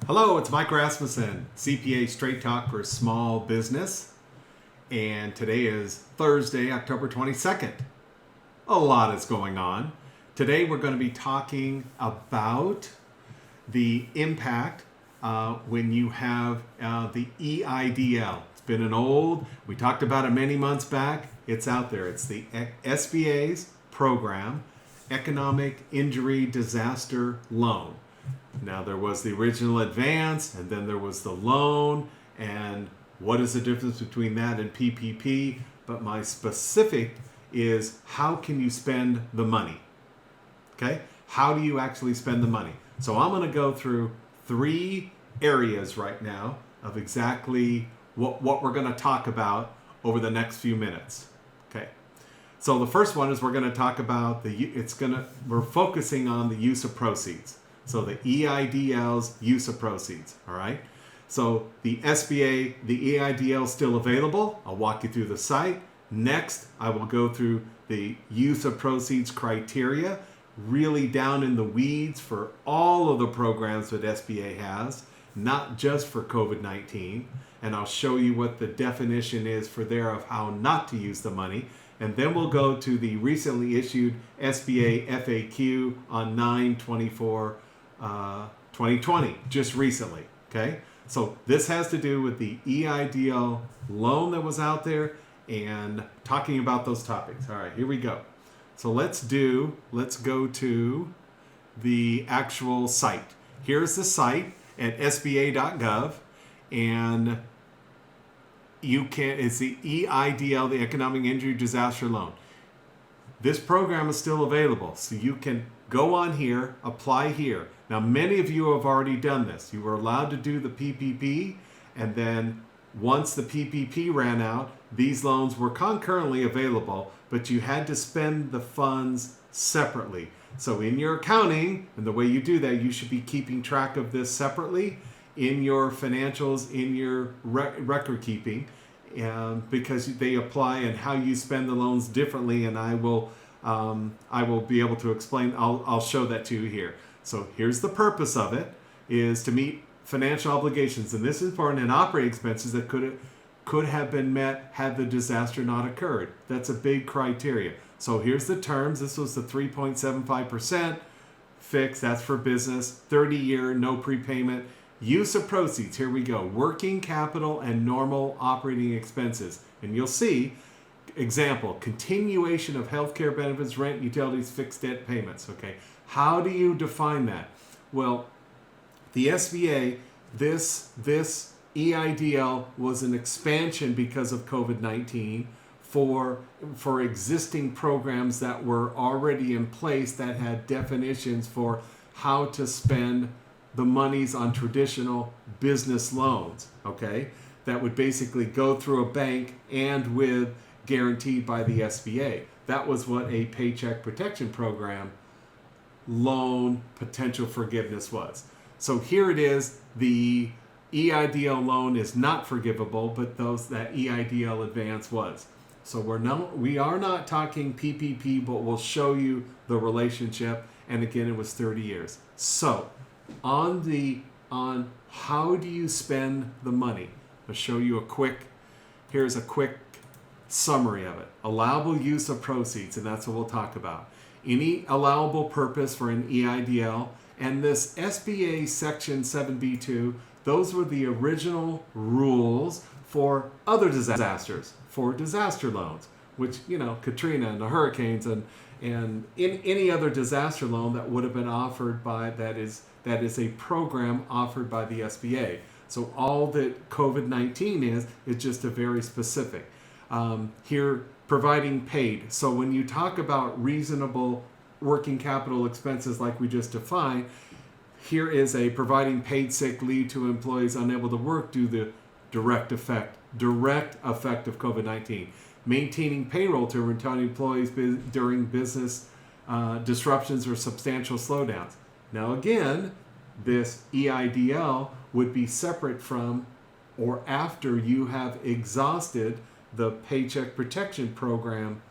Hello, it's Mike Rasmussen, CPA Straight Talk for Small Business. And today is Thursday, October 22nd. A lot is going on. Today we're going to be talking about the impact when you have the EIDL. It's been we talked about it many months back. It's out there. It's the SBA's program, Economic Injury Disaster Loan. Now there was the original advance, and then there was the loan, and what is the difference between that and PPP? But my specific is how can you spend the money? Okay? How do you actually spend the money? So I'm going to go through 3 areas right now of exactly what we're going to talk about over the next few minutes. Okay? So the first one is we're going to talk about we're focusing on the use of proceeds. So the EIDL's use of proceeds, all right? So the SBA, the EIDL is still available. I'll walk you through the site. Next, I will go through the use of proceeds criteria, really down in the weeds for all of the programs that SBA has, not just for COVID-19. And I'll show you what the definition is for there of how not to use the money. And then we'll go to the recently issued SBA FAQ on 9/24/2020, just recently, okay? So this has to do with the EIDL loan that was out there and talking about those topics. All right, here we go. So let's go to the actual site. Here's the site at sba.gov, and it's the EIDL, the Economic Injury Disaster Loan. This program is still available, so you can go on here, apply here. Now, many of you have already done this. You were allowed to do the PPP, and then once the PPP ran out, these loans were concurrently available, but you had to spend the funds separately. So in your accounting, and the way you do that, you should be keeping track of this separately in your financials, in your record keeping, because they apply and how you spend the loans differently, and I will be able to explain. I'll show that to you here. So here's the purpose of it, is to meet financial obligations, and this is important, and operating expenses that could have been met had the disaster not occurred. That's a big criteria. So here's the terms. This was the 3.75% fixed. That's for business. 30-year, no prepayment. Use of proceeds. Here we go. Working capital and normal operating expenses. And you'll see, example, continuation of healthcare benefits, rent, utilities, fixed debt payments. Okay. How do you define that? Well, the SBA, this EIDL was an expansion because of COVID-19 for existing programs that were already in place that had definitions for how to spend the monies on traditional business loans, okay? That would basically go through a bank and with guaranteed by the SBA. That was what a Paycheck Protection Program loan potential forgiveness was. So here it is, the EIDL loan is not forgivable, but that EIDL advance was. So we are not talking PPP, but we'll show you the relationship. And again, it was 30 years. So on how do you spend the money? I'll show you here's a quick summary of it. Allowable use of proceeds, and that's what we'll talk about. Any allowable purpose for an EIDL, and this SBA Section 7B2, those were the original rules for other disasters, for disaster loans, which, Katrina and the hurricanes and in any other disaster loan that would have been offered by, that is a program offered by the SBA. So all that COVID-19 is just a very specific. Here, providing paid. So when you talk about reasonable working capital expenses like we just defined, here is a providing paid sick leave to employees unable to work due to the direct effect of COVID-19. Maintaining payroll to return employees during business disruptions or substantial slowdowns. Now again, this EIDL would be separate from or after you have exhausted the Paycheck Protection Program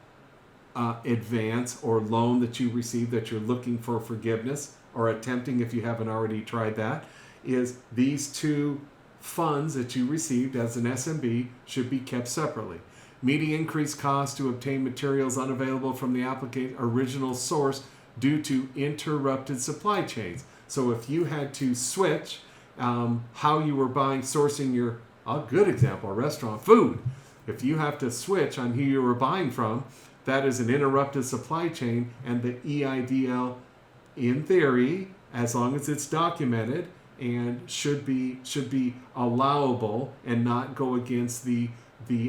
advance or loan that you received that you're looking for forgiveness or attempting if you haven't already tried that. is these two funds that you received as an SMB should be kept separately. Meeting increased costs to obtain materials unavailable from the applicant original source due to interrupted supply chains. So if you had to switch how you were sourcing your, a good example, restaurant food, if you have to switch on who you were buying from, that is an interrupted supply chain, and the EIDL, in theory, as long as it's documented, and should be allowable and not go against the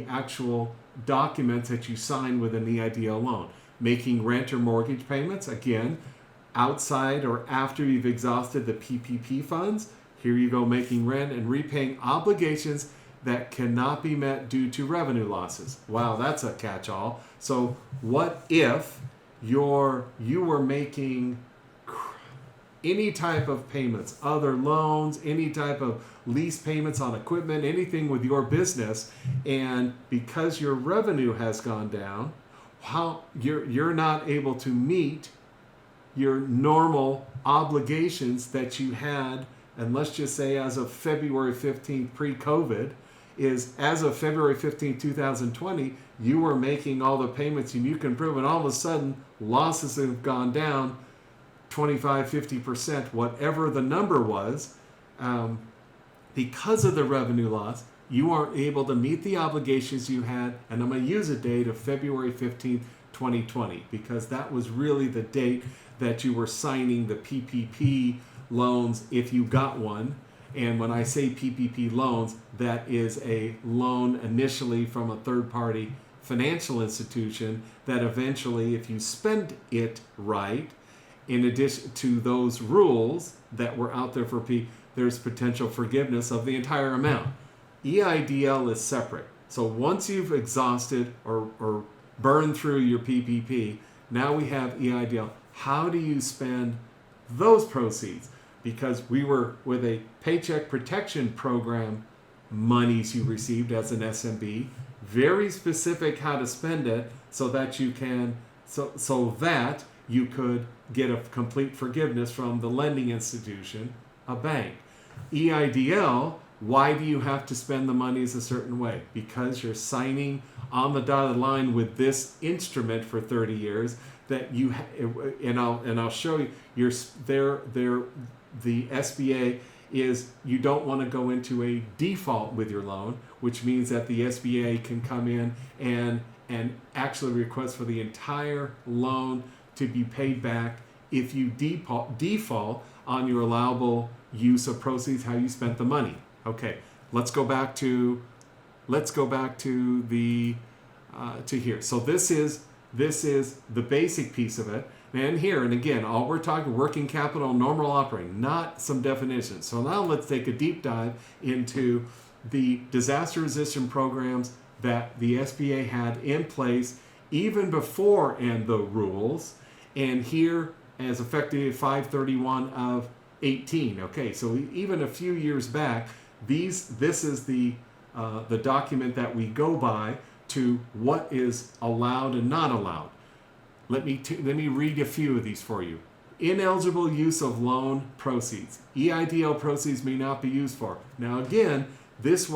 actual documents that you sign with an EIDL loan. Making rent or mortgage payments, again, outside or after you've exhausted the PPP funds, here you go, making rent and repaying obligations that cannot be met due to revenue losses. Wow, that's a catch-all. So what if you were making any type of payments, other loans, any type of lease payments on equipment, anything with your business, and because your revenue has gone down, how you're not able to meet your normal obligations that you had, and let's just say as of February 15th pre-COVID, is as of February 15th, 2020, you were making all the payments and you can prove, and all of a sudden losses have gone down 25, 50%, whatever the number was, because of the revenue loss, you aren't able to meet the obligations you had. And I'm going to use a date of February 15th, 2020, because that was really the date that you were signing the PPP loans if you got one. And when I say PPP loans, that is a loan initially from a third-party financial institution that eventually, if you spend it right, in addition to those rules that were out there for there's potential forgiveness of the entire amount. EIDL is separate. So once you've exhausted or burned through your PPP, now we have EIDL. How do you spend those proceeds? Because we were with a Paycheck Protection Program monies you received as an SMB, very specific how to spend it so that you can, so that you could get a complete forgiveness from the lending institution, a bank. EIDL, why do you have to spend the monies a certain way? Because you're signing on the dotted line with this instrument for 30 years that you and I'll show you the SBA is you don't want to go into a default with your loan, which means that the SBA can come in and actually request for the entire loan to be paid back if you default on your allowable use of proceeds, how you spent the money. Okay, let's go back to the to here. So this is the basic piece of it. And here, and again, all we're talking working capital, normal operating, not some definitions. So now let's take a deep dive into the disaster resistant programs that the SBA had in place even before and the rules. And here, as effective 5/31 of 18. Okay, so even a few years back, this is the document that we go by to what is allowed and not allowed. Let me read a few of these for you. Ineligible use of loan proceeds. EIDL proceeds may not be used for. Now again, this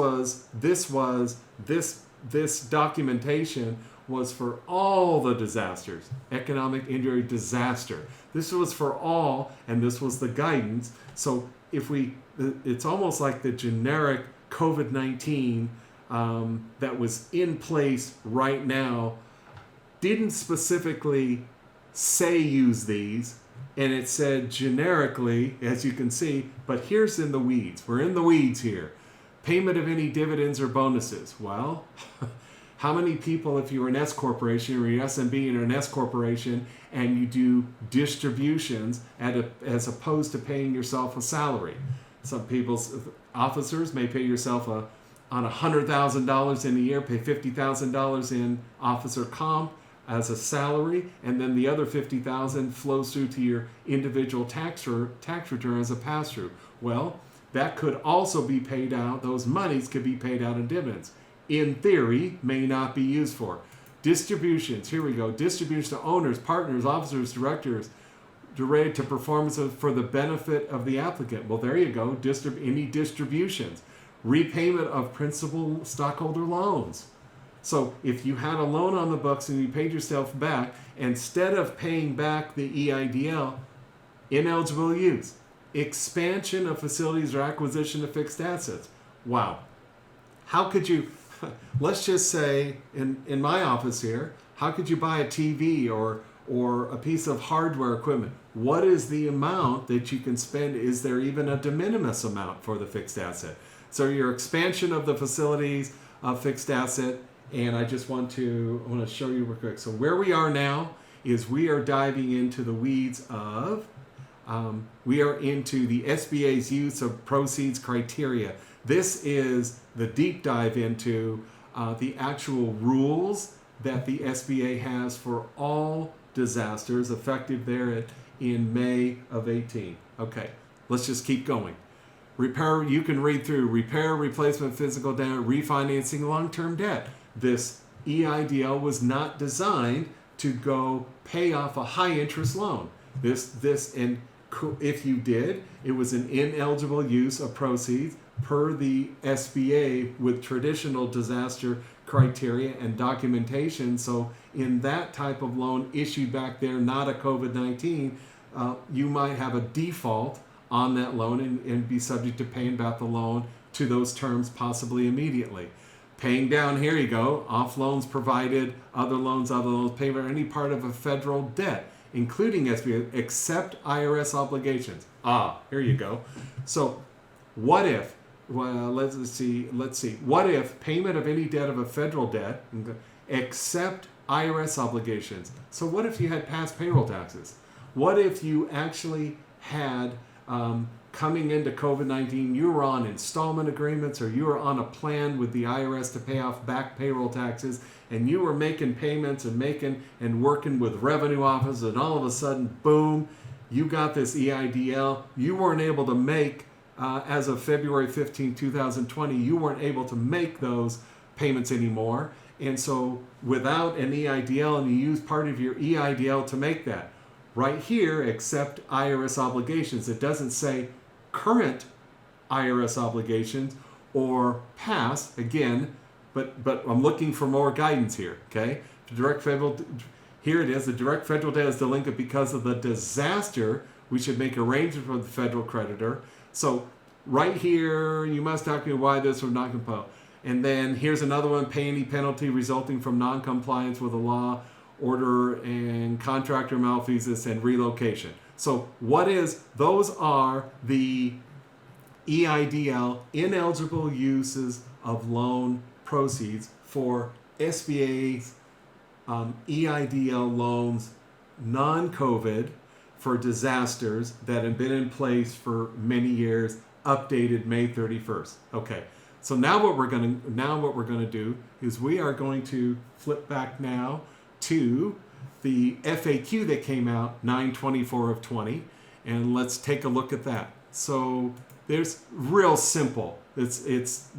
documentation was for all the disasters, economic injury disaster. This was for all, and this was the guidance. So it's almost like the generic COVID-19 that was in place right now didn't specifically say use these, and it said generically, as you can see, but here's in the weeds. We're in the weeds here. Payment of any dividends or bonuses. Well, how many people, if you're an S corporation or you're an SMB and you're an S corporation and you do distributions as opposed to paying yourself a salary? Some people's officers may pay yourself on $100,000 in a year, pay $50,000 in officer comp as a salary, and then the other $50,000 flows through to your individual tax return as a pass-through. Well, that could also be paid out. Those monies could be paid out in dividends. In theory, may not be used for. Distributions, here we go. Distributions to owners, partners, officers, directors. related to performance for the benefit of the applicant. Well, there you go. Any distributions. Repayment of principal stockholder loans. So if you had a loan on the books and you paid yourself back, instead of paying back the EIDL, ineligible use, expansion of facilities or acquisition of fixed assets. Wow. How could you, let's just say in my office here, how could you buy a TV or a piece of hardware equipment? What is the amount that you can spend? Is there even a de minimis amount for the fixed asset? So your expansion of the facilities of fixed asset, and I want to show you real quick. So where we are now is we are diving into the weeds of, we are into the SBA's use of proceeds criteria. This is the deep dive into the actual rules that the SBA has for all disasters effective there in May of 18. Okay, let's just keep going. Repair, you can read through repair, replacement, physical damage, refinancing long-term debt. This EIDL was not designed to go pay off a high interest loan. And if you did, it was an ineligible use of proceeds per the SBA with traditional disaster criteria and documentation. So in that type of loan issued back there, not a COVID-19, you might have a default on that loan and be subject to paying back the loan to those terms possibly immediately. Paying down, here you go, off loans provided, other loans, pay for any part of a federal debt, including SBA, except IRS obligations. Here you go. So what if, well, let's see. What if payment of any debt of a federal debt, except IRS obligations? So what if you had past payroll taxes? What if you actually had, coming into COVID-19, you were on installment agreements or you were on a plan with the IRS to pay off back payroll taxes, and you were making payments and working with revenue office, and all of a sudden, boom, you got this EIDL. You weren't able to make, as of February 15, 2020, you weren't able to make those payments anymore. And so without an EIDL, and you use part of your EIDL to make that. Right here, except IRS obligations. It doesn't say current IRS obligations or past, again, but I'm looking for more guidance here, okay? Direct federal, here it is, the direct federal debt is delinquent because of the disaster. We should make arrangements with the federal creditor. So right here, you must document why this was not compelled. And then here's another one, pay any penalty resulting from non-compliance with a law, order, and contractor malfeasance and relocation. So those are the EIDL, ineligible uses of loan proceeds for SBA's EIDL loans, non-COVID, for disasters that have been in place for many years, updated May 31st. Okay, so now what we're going to do is we are going to flip back now to the FAQ that came out 9/24 of 20, and let's take a look at that. So there's real simple. It's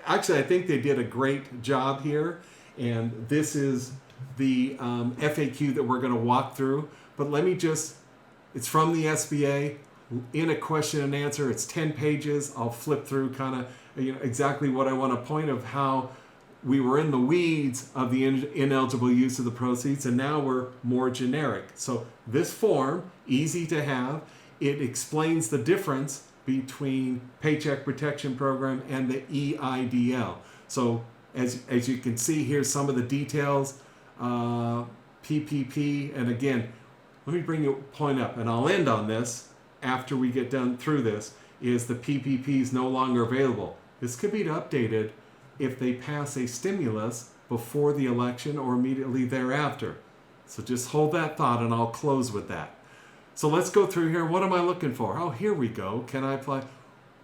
actually, I think they did a great job here, and this is the FAQ that we're going to walk through. But let me it's from the SBA in a question and answer. It's 10 pages. I'll flip through kind of exactly what I want to point of how we were in the weeds of the ineligible use of the proceeds, and now we're more generic. So this form, easy to have, it explains the difference between Paycheck Protection Program and the EIDL. So as you can see, here's some of the details, PPP, and again, let me bring your point up, and I'll end on this after we get done through this, is the PPP is no longer available. This could be updated if they pass a stimulus before the election or immediately thereafter. So just hold that thought, and I'll close with that. So let's go through here. What am I looking for? Oh, here we go. Can I apply?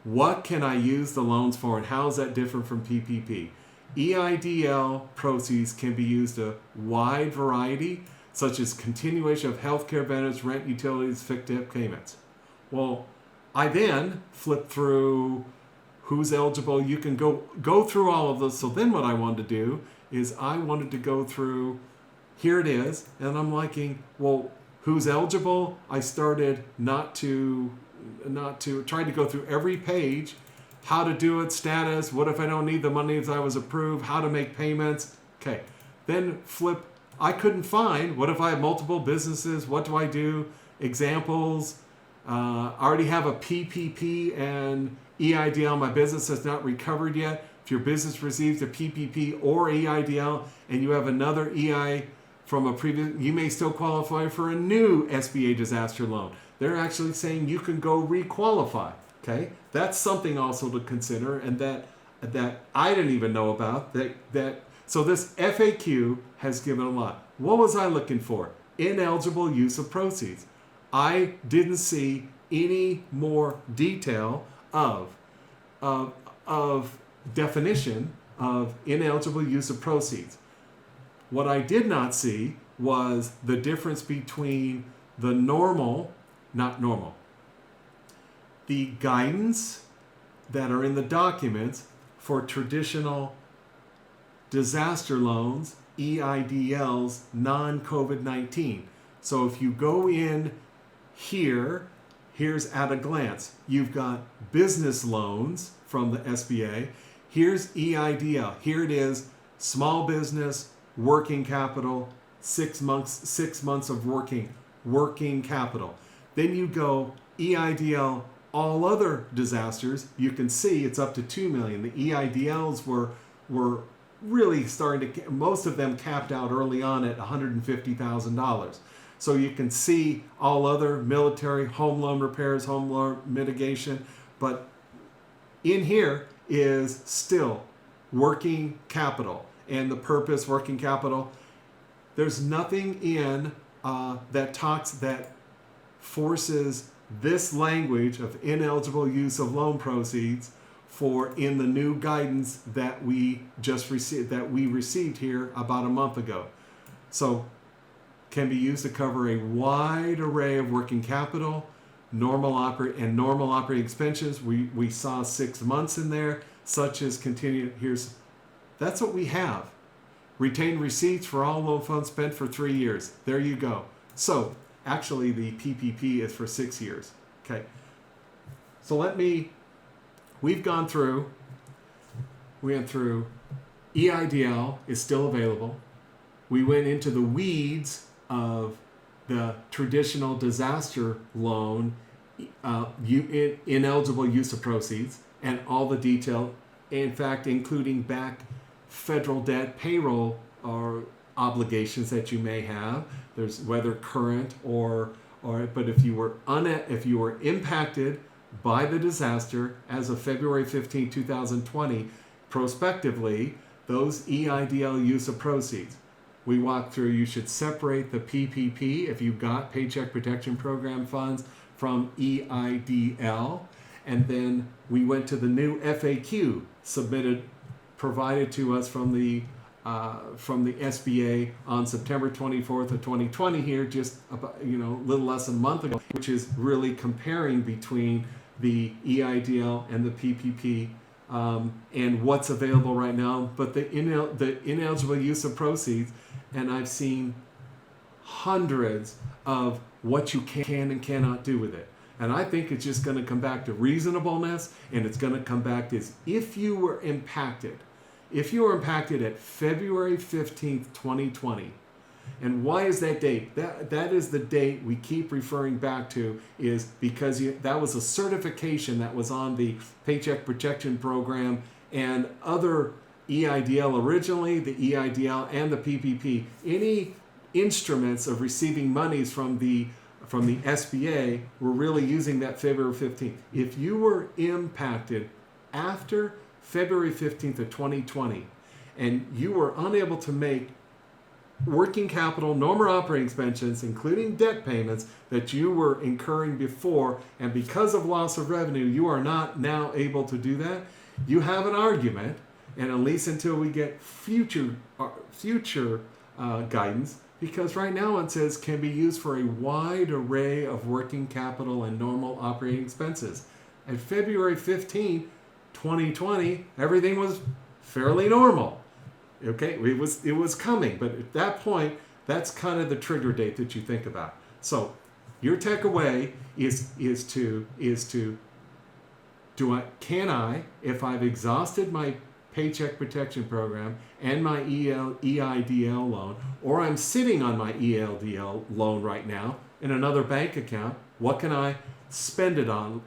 What can I use the loans for, and how is that different from PPP? EIDL proceeds can be used a wide variety, such as continuation of healthcare benefits, rent, utilities, fixed debt payments. Well, I then flip through who's eligible. You can go through all of those. So then what I wanted to do is I wanted to go through, here it is, and I'm liking, well, Who's eligible? I started not to try to go through every page, how to do it, status, what if I don't need the money if I was approved, how to make payments. Okay, then flip. I couldn't find, what if I have multiple businesses, what do I do, examples. I already have a PPP and EIDL. My business has not recovered yet. If your business receives a PPP or EIDL and you have another EI from a previous, you may still qualify for a new SBA disaster loan. They're actually saying you can go requalify. Okay, that's something also to consider, and that I didn't even know about. So this FAQ has given a lot. What was I looking for? Ineligible use of proceeds. I didn't see any more detail of definition of ineligible use of proceeds. What I did not see was the difference between the the guidance that are in the documents for traditional disaster loans, EIDLs, non-COVID-19. So if you go in here, here's at a glance. You've got business loans from the SBA. Here's EIDL. Here it is, small business, working capital, 6 months of working capital. Then you go EIDL, all other disasters. You can see it's up to $2 million. The EIDLs were really starting to, most of them capped out early on at $150,000. So you can see all other military, home loan repairs, home loan mitigation, but in here is still working capital. And the purpose, working capital, there's nothing in that forces this language of ineligible use of loan proceeds for in the new guidance that we received here about a month ago. So can be used to cover a wide array of working capital, normal operating expenses. We saw 6 months in there, such as continued. That's what we have. Retained receipts for all loan funds spent for 3 years. There you go. So actually the PPP is for 6 years. Okay. So we went through EIDL is still available. We went into the weeds of the traditional disaster loan, ineligible use of proceeds, and all the detail, in fact, including back federal debt, payroll, or obligations that you may have. There's whether current but if you were impacted by the disaster as of February 15, 2020, prospectively, those EIDL use of proceeds. We walked through, you should separate the PPP, if you've got Paycheck Protection Program funds, from EIDL. And then we went to the new FAQ provided to us from the SBA on September 24th of 2020 here, just about, a little less than a month ago, which is really comparing between the EIDL and the PPP and what's available right now. But the ineligible use of proceeds, and I've seen hundreds of what you can and cannot do with it. And I think it's just going to come back to reasonableness, and it's going to come back to if you were impacted at February 15th, 2020, and why is that date? That is the date we keep referring back to, is because that was a certification that was on the Paycheck Protection Program and other EIDL originally, the EIDL and the PPP. Any instruments of receiving monies from the SBA were really using that February 15th. If you were impacted after February 15th of 2020 and you were unable to make working capital, normal operating expenses, including debt payments that you were incurring before, and because of loss of revenue, you are not now able to do that, you have an argument, and at least until we get future guidance, because right now it says can be used for a wide array of working capital and normal operating expenses. At February 15, 2020, everything was fairly normal. Okay, it was coming, but at that point, that's kind of the trigger date that you think about. So your takeaway is to can I, if I've exhausted my Paycheck Protection Program and my EIDL loan, or I'm sitting on my EIDL loan right now in another bank account, what can I spend it on?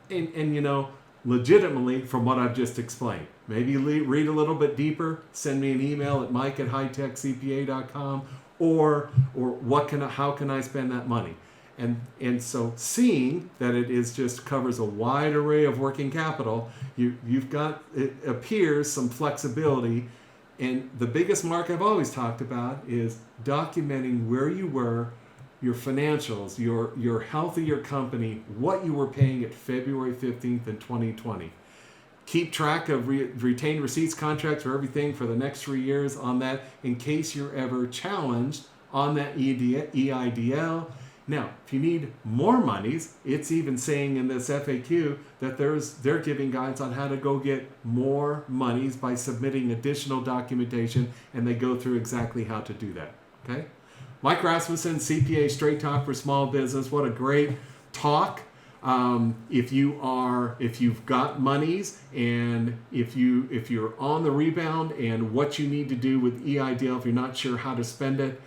And legitimately, from what I've just explained. Maybe read a little bit deeper, send me an email at mike@HiTechCPA.com, or how can I spend that money? And so seeing that it is just covers a wide array of working capital, you've got, it appears, some flexibility. And the biggest mark I've always talked about is documenting where you were, your financials, your health of your company, what you were paying at February 15th in 2020. Keep track of retained receipts contracts for everything for the next 3 years on that, in case you're ever challenged on that EIDL. Now, if you need more monies, it's even saying in this FAQ that they're giving guides on how to go get more monies by submitting additional documentation, and they go through exactly how to do that. Okay? Mike Rasmussen, CPA Straight Talk for Small Business. What a great talk. If you've got monies, and if you're on the rebound and what you need to do with EIDL, if you're not sure how to spend it,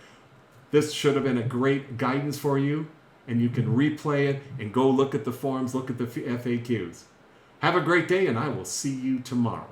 this should have been a great guidance for you, and you can replay it and go look at the forums, look at the FAQs. Have a great day, and I will see you tomorrow.